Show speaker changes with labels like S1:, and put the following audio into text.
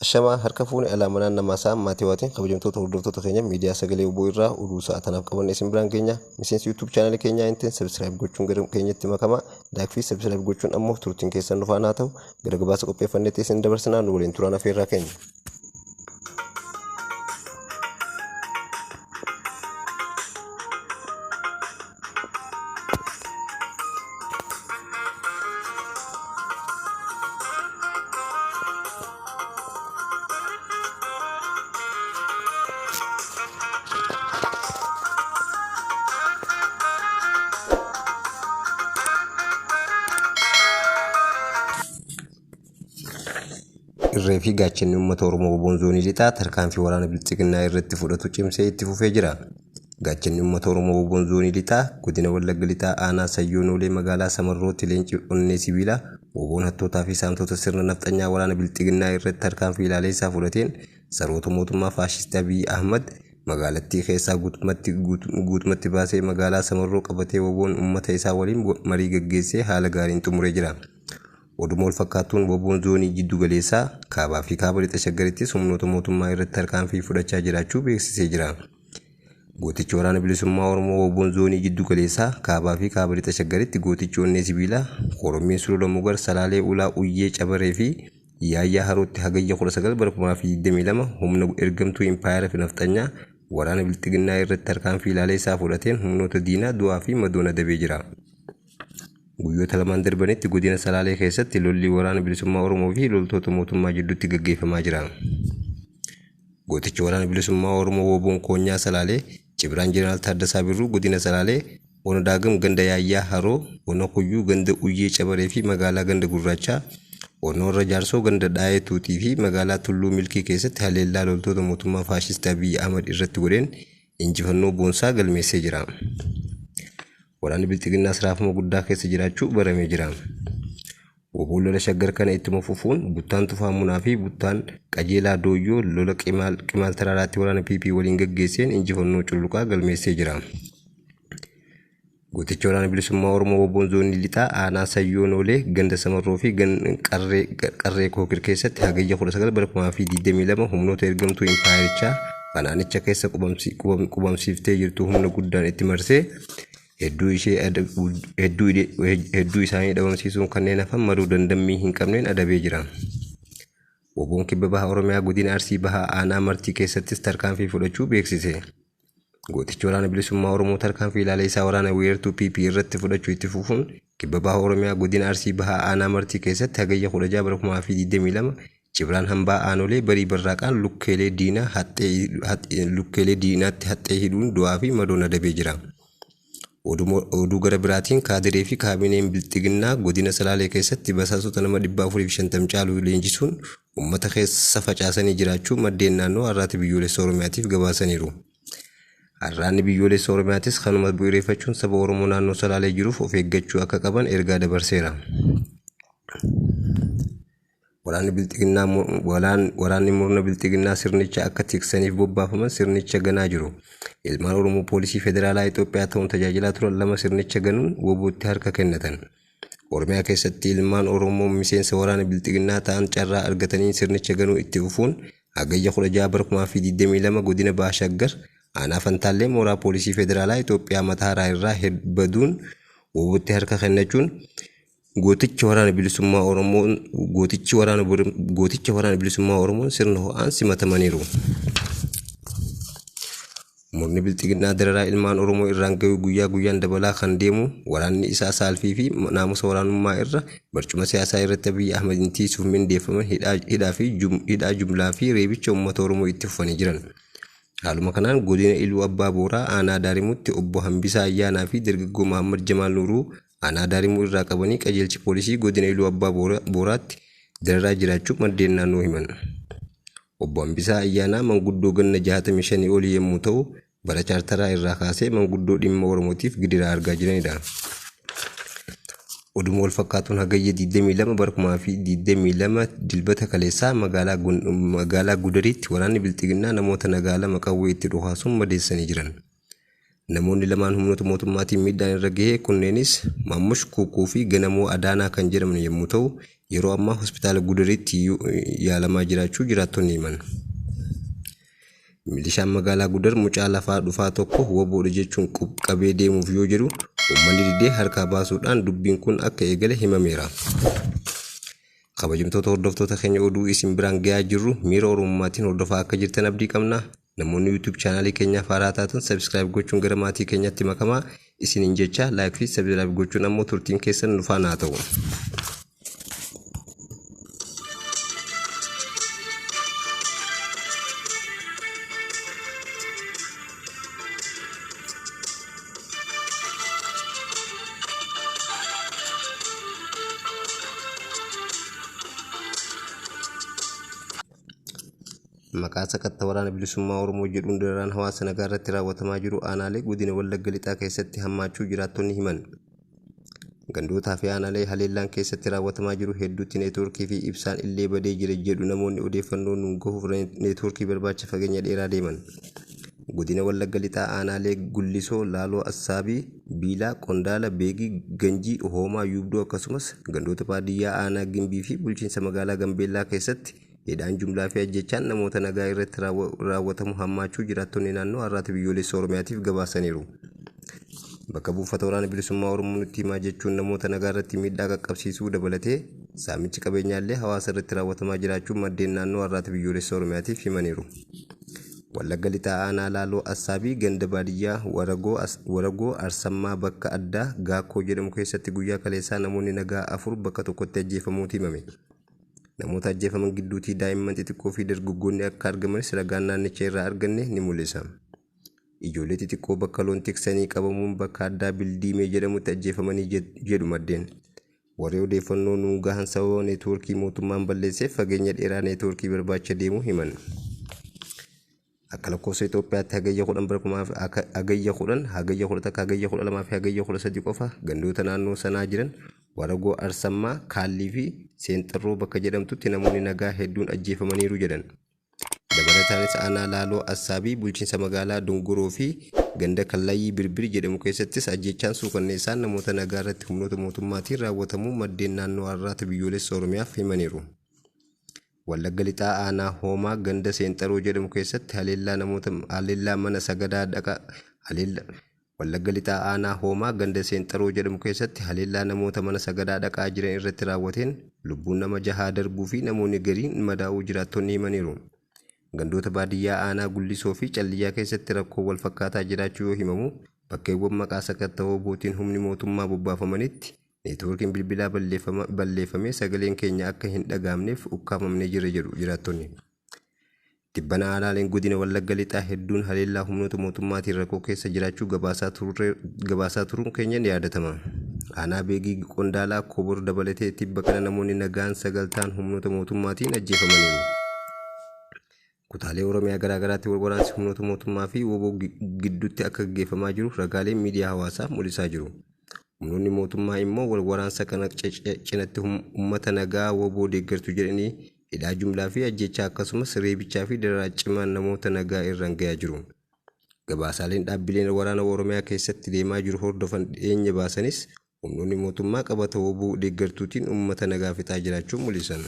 S1: Shama harka fuuni alaamanaan namasaa maatiiwaatiin kabajamtoota hordoftoota keenya miidiyaa sagalee obbo irraa oduu sa'aatanaaf qabanne isin biraan keenya miseensi YouTube channel keenyaa intiin subscribe gochuun gara keenyatti makama laayik fi subscribe gochuun ammoo turtiin keessan dhufaan haa ta'u gara gabaasa qopheeffanneetti isin dabarsinaa nu waliin turaan afeerraa keenya. Irreefi gaachanni uummata Oromoo Boonzoonii lixaa tarkaanfii waraana bilchiginaa irratti fudhatu cimsee itti fufee jira. Gaachanni uummata Oromoo Boonzoonii lixaa godina Wallagga lixaa aanaa Sayyoonolee magaalaa Samarrootti leenci onnee sibiilaa Oboon hattootaa fi saamtota sirna nafxanyaa waraana bilchiginaa irratti tarkaanfii ilaaleessaa fudhateen saroota mootummaa faashistii Abiy Ahmad magaalattii keessaa guutumatti baasee magaalaa Samarroo qabatee Oboon uummata isaa waliin marii gaggeessee haala gaariin xumuree jira. Oduma wal fakkaatuun Oboon zoonii jiddu galeessaa kaabaa fi kaaba lixa shaggaritti humnoota mootummaa irratti tarkaanfii fudhachaa jiraachuu beeksisee jira. Gootichi waraana bilisummaa Oromoo Oboon zoonii jiddu galeessaa kaabaa fi kaaba lixa shaggaritti gootichi onnee sibiilaa Oromiyaa Sulula Mugar Salaalee Ulaa Uyyee Cabaree fi Yaayyaa Harootti hagayya 19 bara 2022 humna ergamtuu Impaayera nafxanyaa waraana bilchiginaa irratti tarkaanfii ilaaleessaa fudhateen humnoota diinaa du'aa fi madoon adabee jira. Guyyoota lamaan darbanitti godina Salaalee keessatti lolli waraana bilisummaa Oromoo fi loltoota mootummaa jidduutti gaggeeffamaa jira. Gootichi waraana bilisummaa Oromoo Oboon Koonyaa Salaalee Cibraan Jeneraal Taaddasaa Birruu godina Salaalee Ona Daagam ganda Yaayyaa Haroo Ona Kuyyuu ganda Uyyee Cabaree fi magaalaa ganda Gurraachaa Ona Warra Jaarsoo ganda Dhaayetuutii fi magaalaa Tulluu Milkii keessatti haleellaa loltoota mootummaa faashistii Abiy Ahmad irratti godheen injifannoo boonsaa galmeessee jira. Waraanni bilchiginaa siraafama guddaa keessa jiraachuu baramee jira. Oboon lola shaggar kana ittuma fufuun buttaan tufaamunaa fi buttaan qajeelaa dooyyoo lola qimaal taraaraatti waraana PP waliin gaggeesseen injifannoo culluqaa galmeessee jira. Gootichi waraana bilisummaa Oromoo Oboon zoonii lixaa aanaa Sayyoonolee ganda Samarroo fi qarree Kookir keessatti hagayya 19 bara 2022 humnoota ergamtuu Impaayerichaa Fanaanicha keessa qubamsiiftee jirtu humna guddaan itti marsee hedduu isaanii dhabamsiisuun kanneen hafan maduu dandammii hin qabneen adabee jira. Oboon kibba baha Oromiyaa godina Arsii bahaa aanaa Martii keessattis tarkaanfii fudhachuu beeksise. Gootichi waraana bilisummaa Oromoo tarkaanfii ilaaleessaa waraana weerartuu PP irratti fudhachuu itti fufuun kibba baha Oromiyaa godina Arsii bahaa aanaa Martii keessatti hagayya 16 bara 2022 Cibraan hambaa aanolee barii barraaqaan lukkeelee diinaatti haxxee hidhuun du'aa fi madoon adabee jira. Oduu gara biraatiin kaadiree fi kaabineen bilchiginaa godina Salaalee keessatti basaasota nama 450 caalu leenjisuun uummata keessa facaasanii jiraachuu maddeen naannoo har'aati biyyoolessa Oromiyaatiif gabaasaniiru. Har'aanni biyyoolessa Oromiyaatis kanuma bu'uureeffachuun saba Oromoo naannoo Salaalee jiruuf of eeggachuu akka qaban ergaa dabarseera. Waraanni murna bilchiginaa sirnicha akka tiksaniif bobbaafaman sirnicha ganaa jiru. Ilmaan Oromoo poolisii federaalaa Itoophiyaa ta'uun tajaajilaa turan lama sirnicha ganuun Obootti harka kennatan. Oromiyaa keessatti ilmaan Oromoo miseensa waraana bilchiginaa ta'an carraa argatanii sirnicha ganuu itti fufuun hagayya 16 bara 2022 godina Baashaggar aanaa Fantaallee mooraa poolisii federaalaa Itoophiyaa Mataaraa irraa baduun Obootti harka kennachuun gooticha waraana bilisummaa Oromoon sirna ho'aan simatamaniiru. Murni bilchiginaa dararaa ilmaan Oromoo irraan gahuu guyyaa guyyaan dabalaa kan deemu waraanni isaa saalfii fi naamusa waraanummaa irra barcuma siyaasaa irratti Abiy Ahmad tiisuuf mindeeffaman hidhaa jumlaa fi reebicha uummata Oromoo itti fufanii jiran. Haaluma kanaan godina Iluu Abbaa Booraa aanaa Daarimuutti obbo Hambisaa Ayyaanaa fi dargaggoo Mahammad Jamaal Nuuruu aanaa Daarimuu irraa qabanii qajeelchi poolisii godina Iluu Abbaa Booraatti dararaa jiraachuu maddeen naannoo himan. Obbo Hambisaa Ayyaanaa manguddoo ganna 65 olii yommuu ta'u bara chaartaraa irraa kaasee manguddoo dhimma Oromootiif gidiraa argaa jiranidha. Oduma wal fakkaatuun hagayya 22 bara 2022 dilbata kaleessaa magaalaa Gudariitti waraanni bilchiginaa namoota nagaa lama qawwee itti dhukaasuun madeessanii jiran. Namoonni lamaan humnoota mootummaatiin miidhaan irra gahee kunneenis Maammush Kuukuu fi Ganamuu Adaanaa kan jedhaman yommuu ta'u, yeroo ammaa hospitaala Gudaritti yaalamaa jiraachuu jiraattonni himan. Milishaan magaalaa Gudar mucaa lafaa dhufaa tokko waboodha jechuun qabee deemuuf yoo jedhu uummanni didee harkaa baasuudhaan dubbiin kun akka eegale himameera. Kabajamtoota hordoftoota keenya oduu isin biraan gahaa jirru miira Oromummaatiin hordofaa akka jirtan abdii qabna. Namoonni YouTube chaanalii keenyaaf haaraa taatan subscribe gochuun gara maatii keenyatti makamaa isiniin jecha like fi subscribe gochuun ammoo turtiin keessan nu faana haa ta'u. Maqaa sakatta waraana bilisummaa Oromoo jedhuun dararaan hawaasa nagaa irratti raawwatamaa jiru aanaalee godina Wallagga Lixaa keessatti hammaachuu jiraattonni himan. Gandootaa fi aanaalee haleellaan keessatti raawwatamaa jiru hedduutti neetwoorkii fi ibsaan illee badee jira jedhu namoonni odeeffannoo nuun gahuuf neetwoorkii barbaacha fageenya dheeraa deeman. Godina Wallagga Lixaa aanaalee Gullisoo, Laaloo, Assaabii, Biilaa, Qondaala, Beegii, Ganjii, Hoomaa, Yuubdoo akkasumas gandoota baadiyyaa aanaa Gimbii fi bulchiinsa magaalaa Gambeellaa keessatti hidhaan jumlaa fi ajjechaan namoota nagaa irratti raawwatamu hammaachuu jiraattonni naannoo Har'aati biyyoolessa Oromiyaatiif gabaasaniiru. Bakka buufata waraana bilisummaa Oromoo nutti himaa jechuun namoota nagaa irratti miidhaa qaqqabsiisuu dabalatee saamichi qabeenyaallee hawaasa irratti raawwatamaa jiraachuun maddeen naannoo Har'aati biyyoolessa Oromiyaatiif himaniiru. Wallagga Lixaa aanaa Laaloo Assaabii ganda baadiyyaa Waragoo Arsammaa bakka addaa Gaakoo jedhamu keessatti guyyaa kaleessaa namoonni nagaa 4 bakka tokkotti ajjeefamuutu himame. Namoota ajjeefaman gidduutii daa'imman xixiqqoo fi dargaggoonni akka argamanis ragaan naannicha irraa arganne ni mul'isa. Ijoollee xixiqqoo bakka loon tiksanii qabamuun bakka addaa Bildiimee jedhamutti ajjeefamanii jedhu maddeen. Warri odeeffannoo nuun gahan sababa neetwoorkii mootummaan balleesseef fageenya dheeraa neetwoorkii barbaacha deemuu himan. Akka lakkoofsa Itoophiyaatti hagayya 10 hagayya 12 fi hagayya 13 qofa gandoota naannoo sanaa jiran Waragoo Arsammaa, Kaallii fi Seenxarroo bakka jedhamtutti namoonni nagaa hedduun ajjeefamaniiru jedhan. Dabalataanis aanaa Laaloo Assaabii bulchiinsa magaalaa Dongoroo fi ganda Kallayyii Birbir jedhamu keessattis ajjechaan suukanneessaan namoota nagaa irratti humnoota mootummaatiin raawwatamuu maddeen naannoo Har'aati biyyoolessa Oromiyaaf himaniiru. Wallagga Lixaa aanaa Hoomaa ganda Seenxarroo jedhamu keessatti haleellaa mana sagadaa Wallagga Lixaa aanaa Hoomaa ganda Seenxarroo jedhamu keessatti haleellaa namoota mana sagadaa dhaqaa jiran irratti raawwateen lubbuun nama 6 darbuu fi namoonni gariin madaa'uu jiraattonni himaniiru. Gandoota baadiyyaa aanaa Gullisoo fi Calliyaa keessatti rakkoo wal fakkaataa jiraachuu yoo himamu, bakkeewwan maqaa sakatta'oo bootiin humni mootummaa bobbaafamanitti neetwoorkiin bilbilaa balleeffamee sagaleen keenya akka hin dhagaamneef ukkaamamnee jira jedhu jiraattonni. Tibbana aanaaleen godina Wallagga Lixaa hedduun haleellaa humnoota mootummaatiin rakkoo keessa jiraachuu gabaasaa turuun keenya ni yaadatama. Aanaa Beegii Qondaalaa Kobor dabalatee tibba kana namoonni nagaan 9 humnoota mootummaatiin ajjeefamaniiru. Kutaalee Oromiyaa garaagaraatti waraansi humnoota mootummaa fi woboo gidduutti akka gaggeeffamaa jiru ragaaleen miidiyaa hawaasaa mul'isaa jiru. Humnoonni mootummaa immoo wal waraansa kana cinatti uummata nagaa woboo deeggartu jedhanii hidhaa jumlaa fi ajjechaa akkasumas reebichaa fi dararaa cimaan namoota nagaa irraan gahaa jiru. Gabaasaaleen dhaabbileen waraana Oromiyaa keessatti deemaa jiru hordofan dhiyeenya baasanis humnoonni mootummaa qabata woboo deeggartuutiin uummata nagaa fixaa jiraachuu mul'isan.